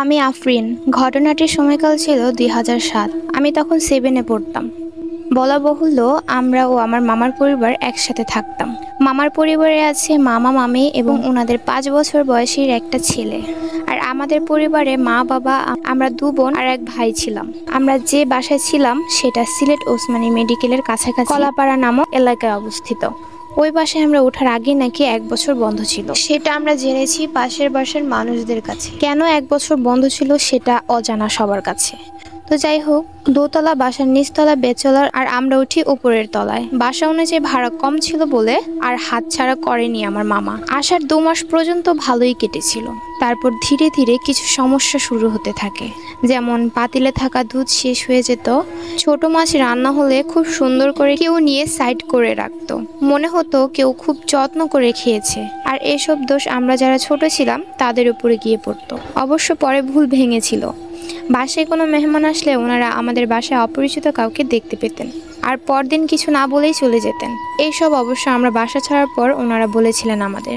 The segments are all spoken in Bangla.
আমি আফরিন। ঘটনাটির সময়কাল ছিল ২০০৭। আমি তখন 7-এ পড়তাম। বলা বাহুল্য, আমরা ও আমার মামার পরিবার একসাথে থাকতাম। মামার পরিবারে আছে মামা মামি এবং ওনাদের 5 বছর বয়সীর একটা ছেলে। আর আমাদের পরিবারে মা বাবা, আমরা 2 বোন আর 1 ভাই ছিলাম। আমরা যে বাসায় ছিলাম সেটা সিলেট ওসমানী মেডিকেলের কাছাকাছি কলাপাড়া নামক এলাকায় অবস্থিত। ওই বাসায় আমরা ওঠার আগে নাকি 1 বছর বন্ধ ছিল। সেটা আমরা জেনেছি পাশের বাসার মানুষদের কাছে। কেন 1 বছর বন্ধ ছিল সেটা অজানা সবার কাছে। তো যাই হোক, দোতলা বাসার নিচতলা বেচলার আর আমরা উঠি উপরের তলায়। বাসা অনুযায়ী ভাড়া কম ছিল বলে আর হাতছাড়া করেনি আমার মামা। আসার 2 মাস পর্যন্ত ভালোই কেটেছিল। তারপর ধীরে ধীরে কিছু সমস্যা শুরু হতে থাকে। যেমন পাতিলে থাকা দুধ শেষ হয়ে যেত, ছোট মাছ রান্না হলে খুব সুন্দর করে কেউ নিয়ে সাইড করে রাখতো, মনে হতো কেউ খুব যত্ন করে খেয়েছে। আর এসব দোষ আমরা যারা ছোট ছিলাম তাদের উপরে গিয়ে পড়তো। অবশ্য পরে ভুল ভেঙেছিল। বাসায় কোনো মেহমান আসলে ওনারা আমাদের বাসায় অপরিচিত কাউকে দেখতে পেতেন আর পরদিন কিছু না বলেই চলে যেতেন। এইসব অবশ্য আমরা বাসা ছাড়ার পর ওনারা বলেছিলেন আমাদের।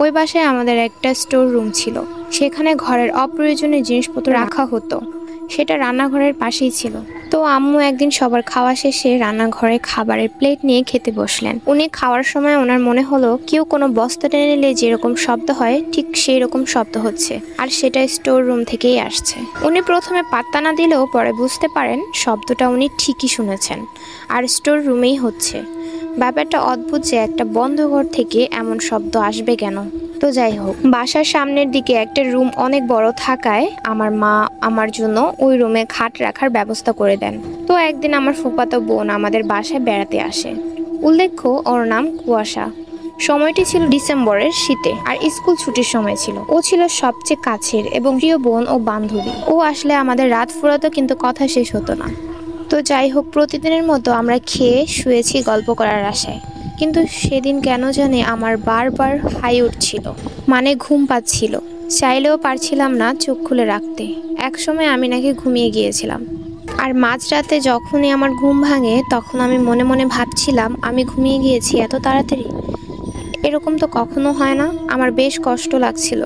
ওই বাসায় আমাদের একটা স্টোর রুম ছিল, সেখানে ঘরের অপ্রয়োজনীয় জিনিসপত্র রাখা হতো। সেটা রান্নাঘরের পাশেই ছিল। তো আম্মু একদিন সবার খাওয়া শেষে রান্নাঘরে খাবারের প্লেট নিয়ে খেতে বসলেন। উনি খাওয়ার সময় ওনার মনে হলো কেউ কোনো বস্তা টেনে নিলে যেরকম শব্দ হয় ঠিক সেই রকম শব্দ হচ্ছে, আর সেটা স্টোর রুম থেকেই আসছে। উনি প্রথমে পাত্তা না দিলেও পরে বুঝতে পারেন শব্দটা উনি ঠিকই শুনেছেন, আর স্টোর রুমেই হচ্ছে। ব্যাপারটা অদ্ভুত যে একটা বন্ধ ঘর থেকে এমন শব্দ আসবে কেন। তো যাই হোক, বাসার সামনের দিকে একটা রুম অনেক বড় থাকায় আমার মা আমার জন্য ওই রুমে খাট রাখার ব্যবস্থা করে দেন। তো একদিন আমার ফুফাতো বোন আমাদের বাসায় বেড়াতে আসে। উল্লেখ্য, ওর নাম কুয়াশা। সময়টি ছিল ডিসেম্বরের শীতে আর স্কুল ছুটির সময় ছিল। ও ছিল সবচেয়ে কাছের এবং প্রিয় বোন ও বান্ধবী। ও আসলে আমাদের রাত ফুরাতো, কিন্তু কথা শেষ হতো না। তো যাই হোক, প্রতিদিনের মতো আমরা খেয়ে শুয়েছি গল্প করার আশায়। কিন্তু সেদিন কেন জানি আমার বারবার হাই উঠছিল, মানে ঘুম পাচ্ছিল। চাইলেও পারছিলাম না চোখ খুলে রাখতে। একসময় আমি নাকি ঘুমিয়ে গিয়েছিলাম। আর মাঝরাতে যখনই আমার ঘুম ভাঙে তখন আমি মনে মনে ভাবছিলাম আমি ঘুমিয়ে গিয়েছি এত তাড়াতাড়ি। এরকম তো কখনো হয় না। আমার বেশ কষ্ট লাগছিল।